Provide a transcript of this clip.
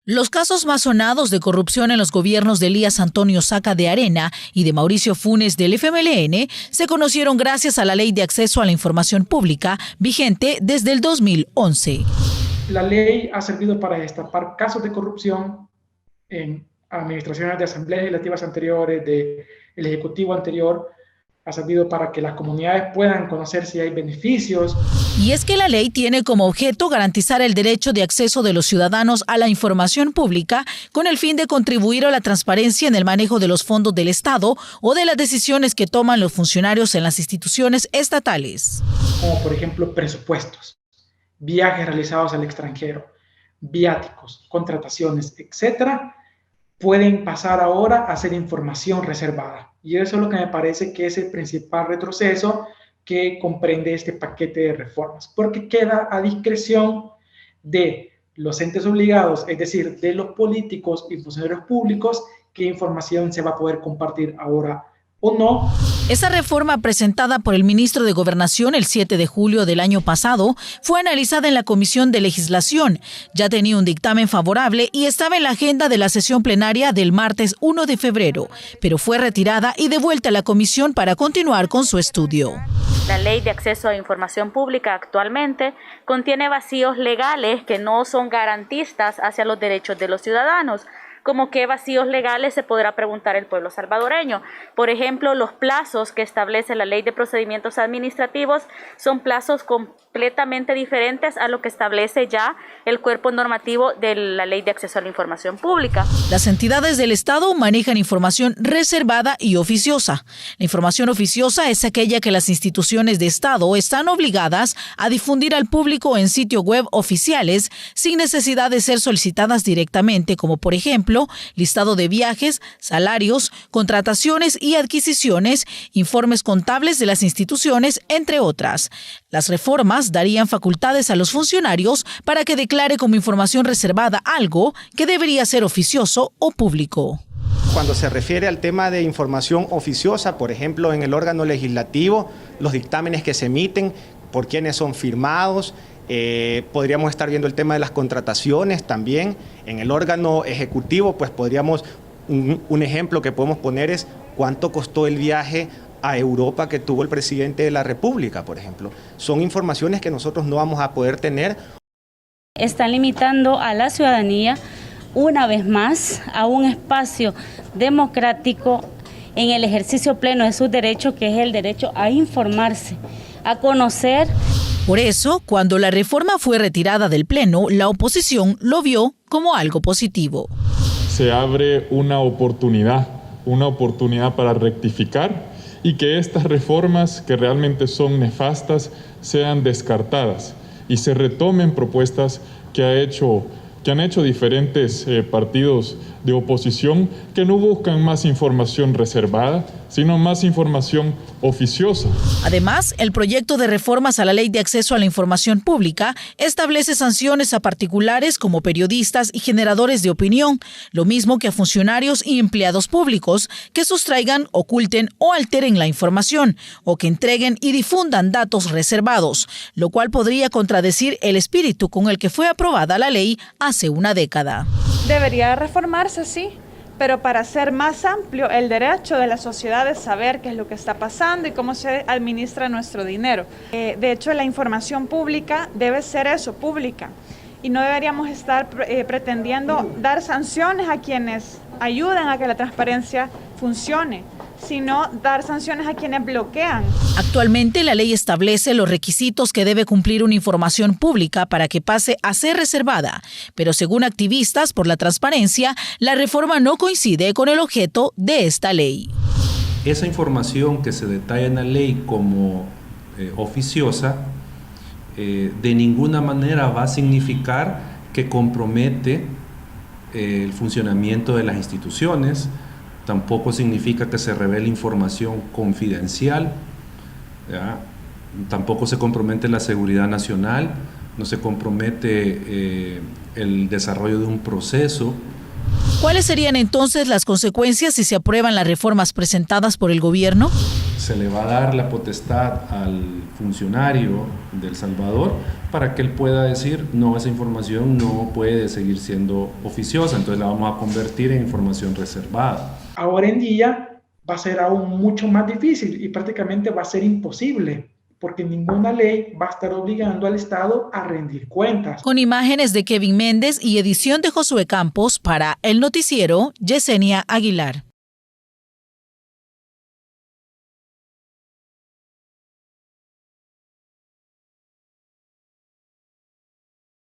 Los casos más sonados de corrupción en los gobiernos de Elías Antonio Saca de Arena y de Mauricio Funes del FMLN se conocieron gracias a la Ley de Acceso a la Información Pública, vigente desde el 2011. La ley ha servido para destapar casos de corrupción en administraciones de asambleas legislativas anteriores, del Ejecutivo anterior. Ha servido para que las comunidades puedan conocer si hay beneficios. Y es que la ley tiene como objeto garantizar el derecho de acceso de los ciudadanos a la información pública con el fin de contribuir a la transparencia en el manejo de los fondos del Estado o de las decisiones que toman los funcionarios en las instituciones estatales. Como por ejemplo presupuestos, viajes realizados al extranjero, viáticos, contrataciones, etcétera, pueden pasar ahora a ser información reservada. Y eso es lo que me parece que es el principal retroceso que comprende este paquete de reformas, porque queda a discreción de los entes obligados, es decir, de los políticos y funcionarios públicos, qué información se va a poder compartir ahora o no. Esa reforma presentada por el ministro de Gobernación el 7 de julio del año pasado fue analizada en la Comisión de Legislación. Ya tenía un dictamen favorable y estaba en la agenda de la sesión plenaria del martes 1 de febrero, pero fue retirada y devuelta a la comisión para continuar con su estudio. La Ley de Acceso a Información Pública actualmente contiene vacíos legales que no son garantistas hacia los derechos de los ciudadanos. Como qué vacíos legales se podrá preguntar el pueblo salvadoreño. Por ejemplo, los plazos que establece la Ley de Procedimientos Administrativos son plazos completamente diferentes a lo que establece ya el cuerpo normativo de la Ley de Acceso a la Información Pública. Las entidades del Estado manejan información reservada y oficiosa. La información oficiosa es aquella que las instituciones de Estado están obligadas a difundir al público en sitios web oficiales sin necesidad de ser solicitadas directamente, como por ejemplo listado de viajes, salarios, contrataciones y adquisiciones, informes contables de las instituciones, entre otras. Las reformas darían facultades a los funcionarios para que declare como información reservada algo que debería ser oficioso o público. Cuando se refiere al tema de información oficiosa, por ejemplo, en el órgano legislativo, los dictámenes que se emiten, por quiénes son firmados, podríamos estar viendo el tema de las contrataciones también. En el órgano ejecutivo, pues podríamos, un ejemplo que podemos poner es cuánto costó el viaje a Europa que tuvo el presidente de la República, por ejemplo. Son informaciones que nosotros no vamos a poder tener. Están limitando a la ciudadanía una vez más a un espacio democrático en el ejercicio pleno de sus derechos, que es el derecho a informarse, a conocer. Por eso, cuando la reforma fue retirada del Pleno, la oposición lo vio como algo positivo. Se abre una oportunidad para rectificar y que estas reformas que realmente son nefastas sean descartadas y se retomen propuestas que han hecho diferentes partidos de oposición que no buscan más información reservada, sino más información oficiosa. Además, el proyecto de reformas a la Ley de Acceso a la Información Pública establece sanciones a particulares como periodistas y generadores de opinión, lo mismo que a funcionarios y empleados públicos que sustraigan, oculten o alteren la información o que entreguen y difundan datos reservados, lo cual podría contradecir el espíritu con el que fue aprobada la ley hace una década. Debería reformarse, sí, pero para hacer más amplio el derecho de la sociedad de saber qué es lo que está pasando y cómo se administra nuestro dinero. De hecho, la información pública debe ser eso, pública, y no deberíamos estar pretendiendo dar sanciones a quienes ayudan a que la transparencia funcione, sino dar sanciones a quienes bloquean. Actualmente la ley establece los requisitos que debe cumplir una información pública para que pase a ser reservada, pero según activistas por la transparencia, la reforma no coincide con el objeto de esta ley. Esa información que se detalla en la ley como oficiosa, de ninguna manera va a significar que compromete el funcionamiento de las instituciones. Tampoco significa que se revele información confidencial, ¿ya? Tampoco se compromete la seguridad nacional, no se compromete el desarrollo de un proceso. ¿Cuáles serían entonces las consecuencias si se aprueban las reformas presentadas por el gobierno? se le va a dar la potestad al funcionario de El Salvador para que él pueda decir, no, esa información no puede seguir siendo oficiosa, entonces la vamos a convertir en información reservada. Ahora en día va a ser aún mucho más difícil y prácticamente va a ser imposible, porque ninguna ley va a estar obligando al Estado a rendir cuentas. Con imágenes de Kevin Méndez y edición de Josué Campos para El Noticiero, Yesenia Aguilar.